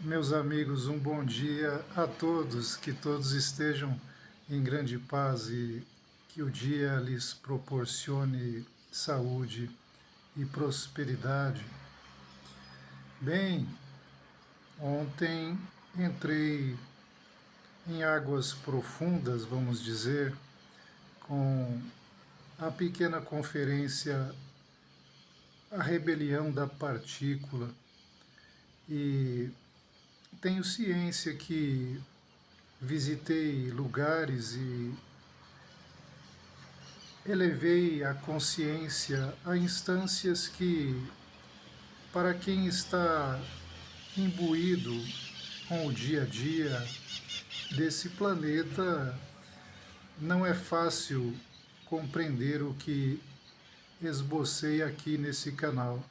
Meus amigos, um bom dia a todos, que todos estejam em grande paz e que o dia lhes proporcione saúde e prosperidade. Bem, ontem entrei em águas profundas, vamos dizer, com a pequena conferência A Rebelião da Partícula e tenho ciência que visitei lugares e elevei a consciência a instâncias que, para quem está imbuído com o dia a dia desse planeta, não é fácil compreender o que esbocei aqui nesse canal.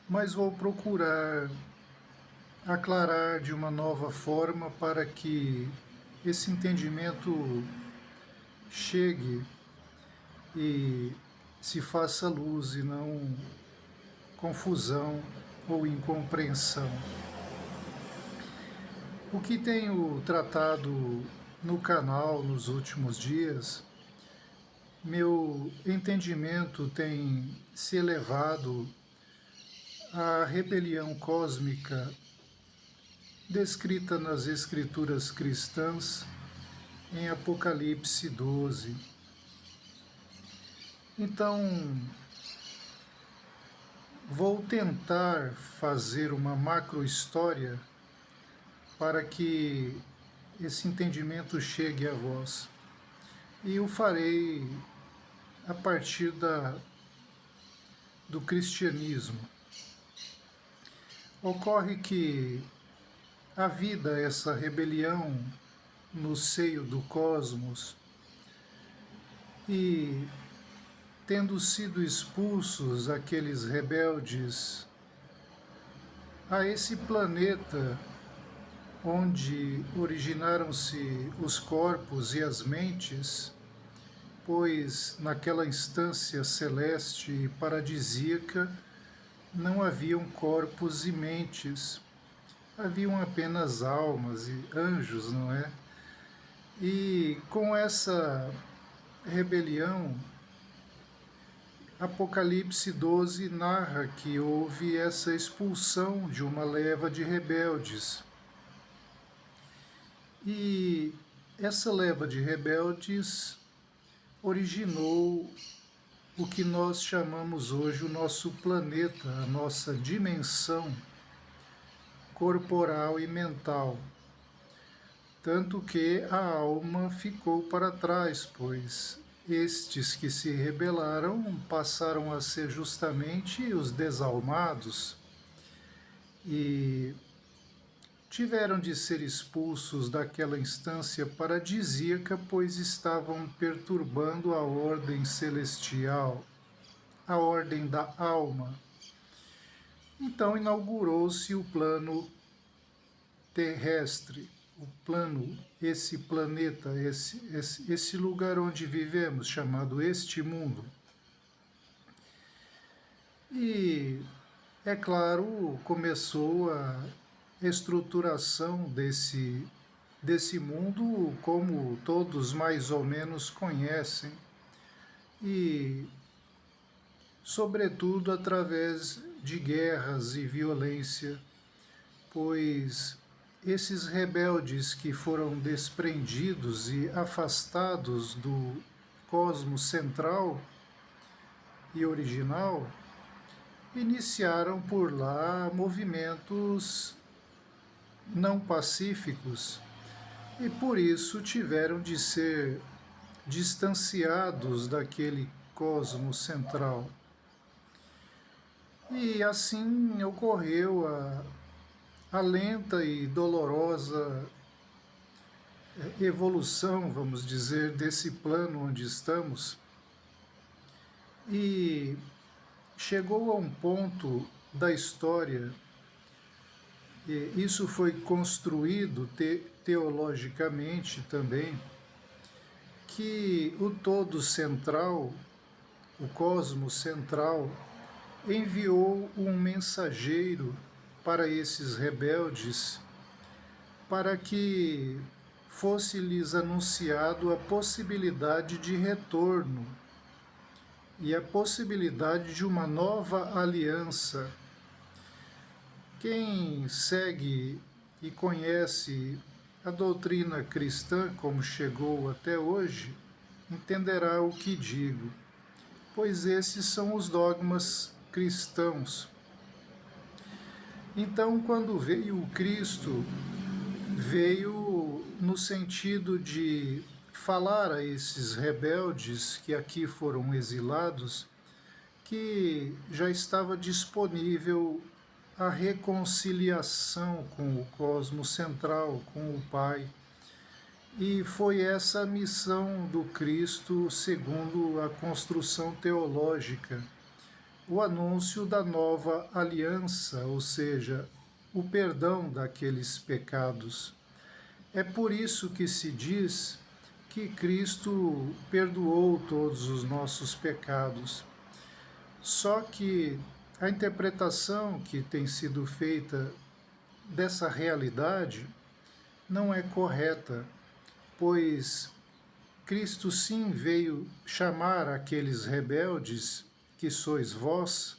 Mas vou procurar aclarar de uma nova forma para que esse entendimento chegue e se faça luz e não confusão ou incompreensão. O que tenho tratado no canal nos últimos dias, meu entendimento tem se elevado à rebelião cósmica descrita nas escrituras cristãs em Apocalipse 12. Então, vou tentar fazer uma macro-história para que esse entendimento chegue a vós. E o farei a partir do cristianismo. Ocorre que a vida, essa rebelião no seio do cosmos, e tendo sido expulsos aqueles rebeldes a esse planeta onde originaram-se os corpos e as mentes, pois naquela instância celeste e paradisíaca não haviam corpos e mentes, haviam apenas almas e anjos, não é? E com essa rebelião, Apocalipse 12 narra que houve essa expulsão de uma leva de rebeldes. E essa leva de rebeldes originou o que nós chamamos hoje o nosso planeta, a nossa dimensão corporal e mental. Tanto que a alma ficou para trás, pois estes que se rebelaram passaram a ser justamente os desalmados e tiveram de ser expulsos daquela instância paradisíaca, pois estavam perturbando a ordem celestial, a ordem da alma. Então inaugurou-se o plano terrestre, o plano, esse planeta, esse lugar onde vivemos, chamado este mundo. E, é claro, começou a estruturação desse mundo, como todos mais ou menos conhecem, e, sobretudo, através de guerras e violência, pois esses rebeldes que foram desprendidos e afastados do cosmos central e original, iniciaram por lá movimentos não pacíficos e por isso tiveram de ser distanciados daquele cosmos central. E assim ocorreu a lenta e dolorosa evolução, vamos dizer, desse plano onde estamos, e chegou a um ponto da história, e isso foi construído teologicamente também, que o todo central, o cosmos central, enviou um mensageiro para esses rebeldes, para que fosse-lhes anunciado a possibilidade de retorno e a possibilidade de uma nova aliança. Quem segue e conhece a doutrina cristã como chegou até hoje, entenderá o que digo, pois esses são os dogmas cristãos. Então, quando veio o Cristo, veio no sentido de falar a esses rebeldes que aqui foram exilados que já estava disponível a reconciliação com o cosmos central, com o Pai. E foi essa a missão do Cristo segundo a construção teológica, o anúncio da nova aliança, ou seja, o perdão daqueles pecados. É por isso que se diz que Cristo perdoou todos os nossos pecados. Só que a interpretação que tem sido feita dessa realidade não é correta, pois Cristo sim veio chamar aqueles rebeldes, que sois vós,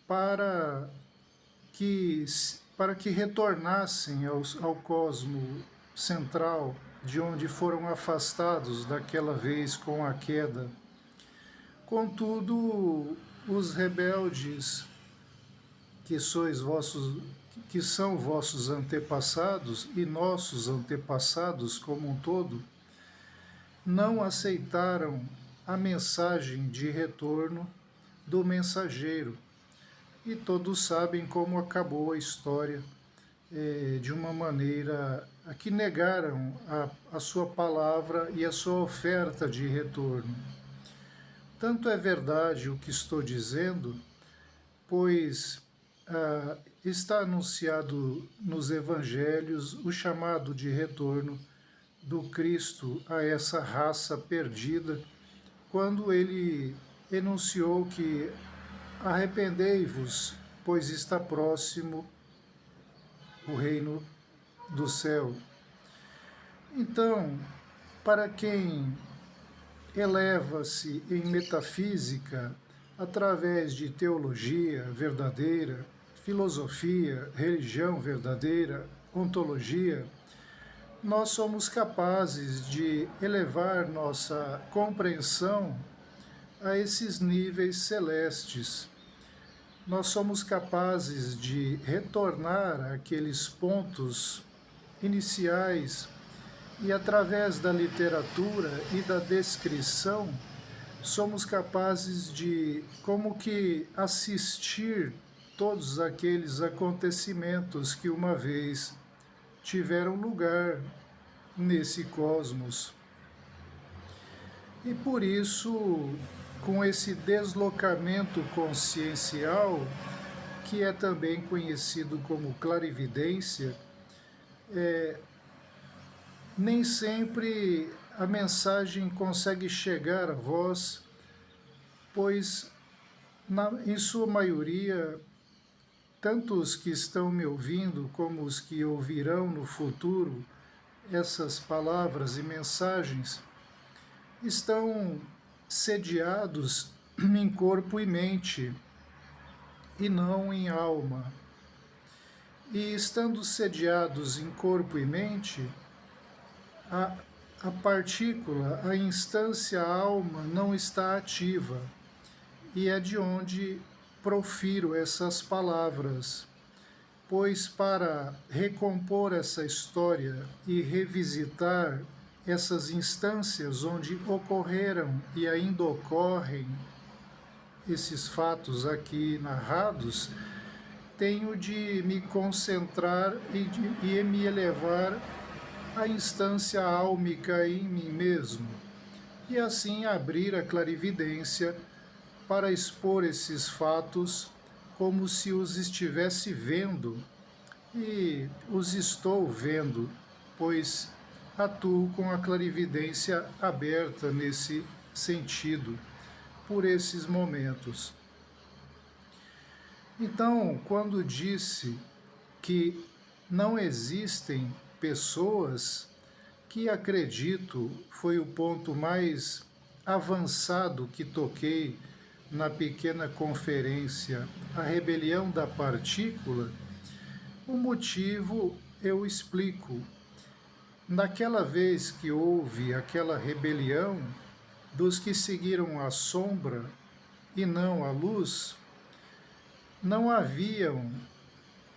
para que retornassem ao cosmo central, de onde foram afastados daquela vez com a queda. Contudo, os rebeldes que são vossos antepassados e nossos antepassados como um todo, não aceitaram a mensagem de retorno do mensageiro. E todos sabem como acabou a história, de uma maneira a que negaram a sua palavra e a sua oferta de retorno. Tanto é verdade o que estou dizendo, pois está anunciado nos evangelhos o chamado de retorno do Cristo a essa raça perdida, quando ele enunciou que arrependei-vos, pois está próximo o reino do céu. Então, para quem eleva-se em metafísica através de teologia verdadeira, filosofia, religião verdadeira, ontologia, nós somos capazes de elevar nossa compreensão a esses níveis celestes. Nós somos capazes de retornar àqueles pontos iniciais e, através da literatura e da descrição, somos capazes de, como que, assistir todos aqueles acontecimentos que uma vez tiveram lugar nesse cosmos. E por isso, com esse deslocamento consciencial, que é também conhecido como clarividência, nem sempre a mensagem consegue chegar a vós, pois, em sua maioria, tanto os que estão me ouvindo como os que ouvirão no futuro essas palavras e mensagens, estão sediados em corpo e mente, e não em alma. E estando sediados em corpo e mente, a partícula, a instância a alma não está ativa, e é de onde profiro essas palavras, pois para recompor essa história e revisitar essas instâncias onde ocorreram e ainda ocorrem esses fatos aqui narrados, tenho de me concentrar e me elevar à instância álmica em mim mesmo, e assim abrir a clarividência para expor esses fatos como se os estivesse vendo, e os estou vendo, pois atuo com a clarividência aberta nesse sentido, por esses momentos. Então, quando disse que não existem pessoas que acredito foi o ponto mais avançado que toquei na pequena conferência A Rebelião da Partícula. O motivo eu explico. Naquela vez que houve aquela rebelião dos que seguiram a sombra e não a luz, não haviam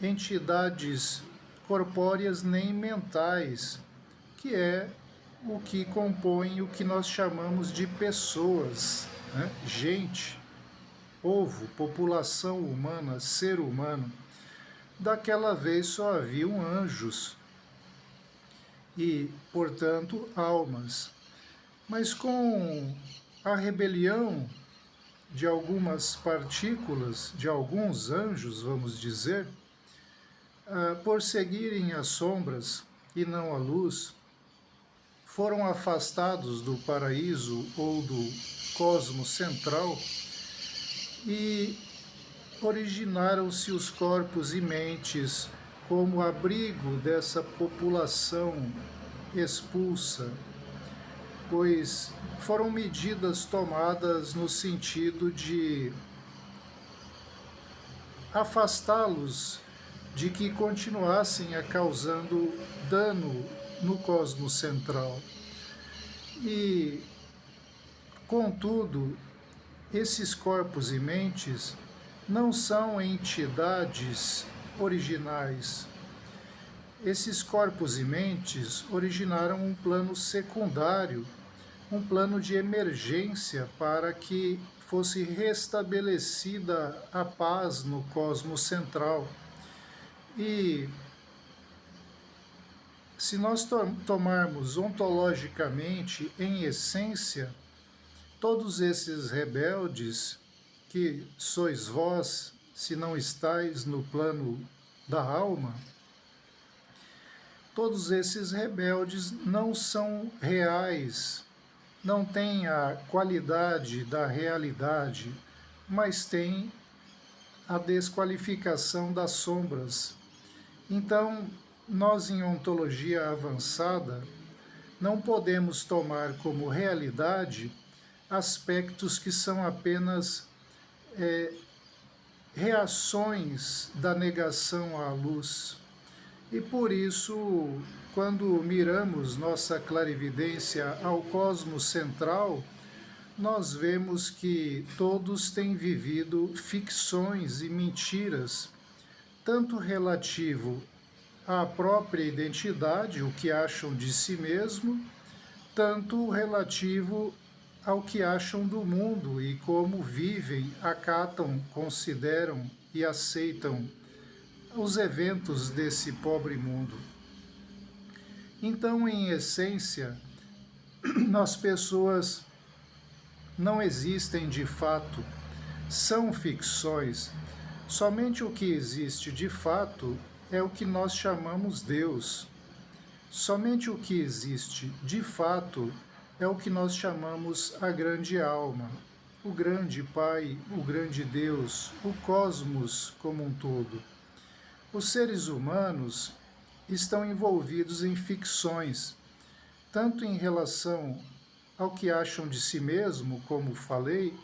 entidades corpóreas nem mentais, que é o que compõe o que nós chamamos de pessoas, né? Gente, povo, população humana, ser humano. Daquela vez só haviam anjos e, portanto, almas. Mas com a rebelião de algumas partículas, de alguns anjos, vamos dizer, por seguirem as sombras e não a luz, foram afastados do paraíso ou do cosmos central e originaram-se os corpos e mentes como abrigo dessa população expulsa, pois foram medidas tomadas no sentido de afastá-los de que continuassem a causando dano no cosmos central. E, contudo, esses corpos e mentes não são entidades originais. Esses corpos e mentes originaram um plano secundário, um plano de emergência para que fosse restabelecida a paz no cosmos central. E se nós tomarmos ontologicamente, em essência, todos esses rebeldes, que sois vós, se não estáis no plano da alma, todos esses rebeldes não são reais, não têm a qualidade da realidade, mas têm a desqualificação das sombras. Então, nós em ontologia avançada não podemos tomar como realidade aspectos que são apenas reações da negação à luz. E por isso, quando miramos nossa clarividência ao cosmos central, nós vemos que todos têm vivido ficções e mentiras, tanto relativo à própria identidade, o que acham de si mesmo, tanto relativo ao que acham do mundo e como vivem, acatam, consideram e aceitam os eventos desse pobre mundo. Então, em essência, as pessoas não existem de fato, são ficções. Somente o que existe de fato é o que nós chamamos Deus. Somente o que existe de fato é o que nós chamamos a grande alma, o grande Pai, o grande Deus, o cosmos como um todo. Os seres humanos estão envolvidos em ficções, tanto em relação ao que acham de si mesmo, como falei,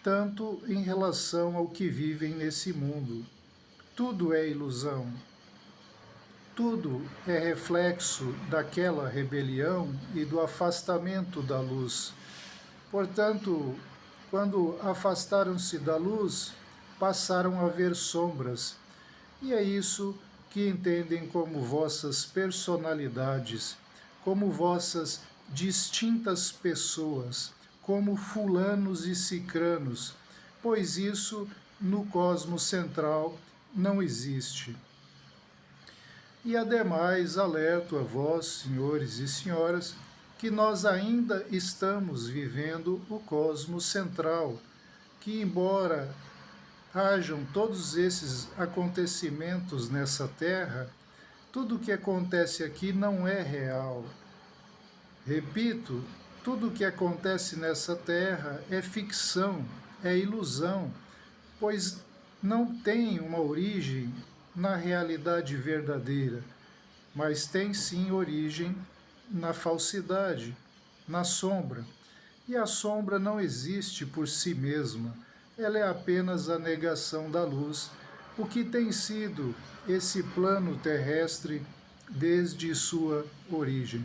tanto em relação ao que vivem nesse mundo. Tudo é ilusão. Tudo é reflexo daquela rebelião e do afastamento da luz. Portanto, quando afastaram-se da luz, passaram a ver sombras. E é isso que entendem como vossas personalidades, como vossas distintas pessoas, como fulanos e cicranos, pois isso no cosmos central não existe. E ademais alerto a vós, senhores e senhoras, que nós ainda estamos vivendo o cosmos central, que embora hajam todos esses acontecimentos nessa Terra, tudo o que acontece aqui não é real. Repito, tudo o que acontece nessa Terra é ficção, é ilusão, pois não tem uma origem na realidade verdadeira, mas tem sim origem na falsidade, na sombra. E a sombra não existe por si mesma, ela é apenas a negação da luz, o que tem sido esse plano terrestre desde sua origem.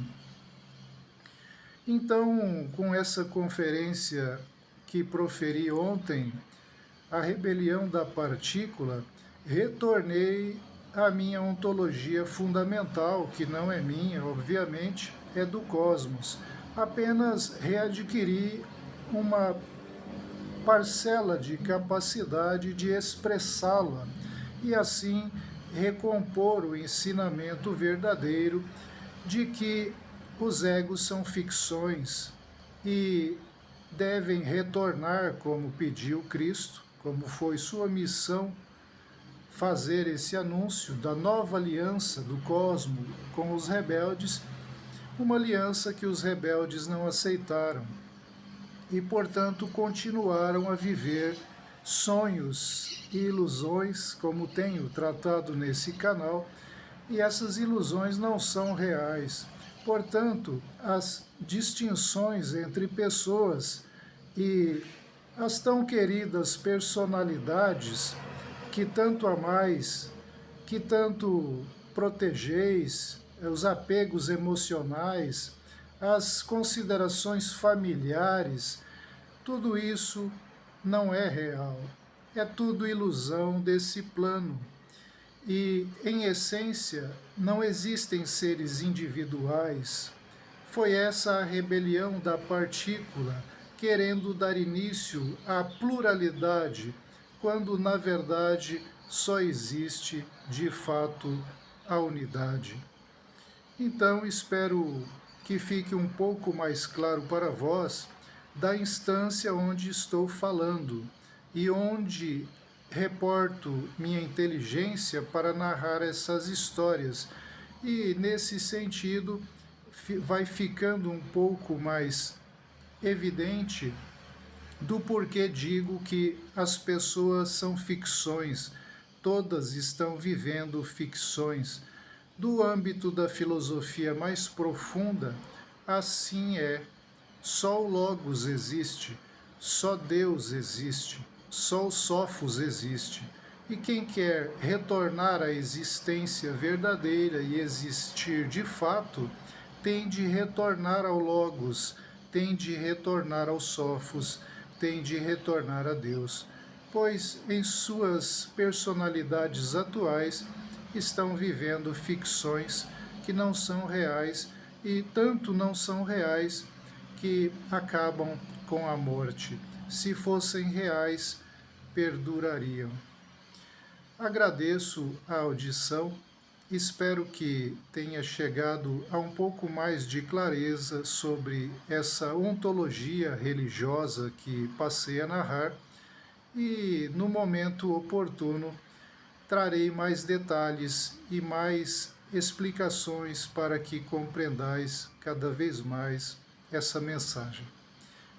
Então, com essa conferência que proferi ontem, A Rebelião da Partícula, retornei à minha ontologia fundamental, que não é minha, obviamente, é do cosmos. Apenas readquiri uma parcela de capacidade de expressá-la e assim recompor o ensinamento verdadeiro de que os egos são ficções e devem retornar, como pediu Cristo, como foi sua missão, fazer esse anúncio da nova aliança do cosmos com os rebeldes, uma aliança que os rebeldes não aceitaram e, portanto, continuaram a viver sonhos e ilusões, como tenho tratado nesse canal, e essas ilusões não são reais. Portanto, as distinções entre pessoas e as tão queridas personalidades que tanto amais, que tanto protegeis, os apegos emocionais, as considerações familiares, tudo isso não é real. É tudo ilusão desse plano. E, em essência, não existem seres individuais. Foi essa a rebelião da partícula, querendo dar início à pluralidade, quando, na verdade, só existe, de fato, a unidade. Então, espero que fique um pouco mais claro para vós da instância onde estou falando e onde reporto minha inteligência para narrar essas histórias. E, nesse sentido, vai ficando um pouco mais evidente do porquê digo que as pessoas são ficções, todas estão vivendo ficções. Do âmbito da filosofia mais profunda, assim é. Só o Logos existe, só Deus existe, só o Sófos existe. E quem quer retornar à existência verdadeira e existir de fato, tem de retornar ao Logos, tem de retornar ao Sófos, tem de retornar a Deus, pois em suas personalidades atuais estão vivendo ficções que não são reais e tanto não são reais que acabam com a morte. Se fossem reais, perdurariam. Agradeço a audição, espero que tenha chegado a um pouco mais de clareza sobre essa ontologia religiosa que passei a narrar e, no momento oportuno, trarei mais detalhes e mais explicações para que compreendais cada vez mais essa mensagem.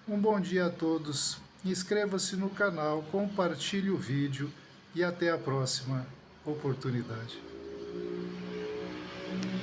Um bom dia a todos, inscreva-se no canal, compartilhe o vídeo e até a próxima oportunidade.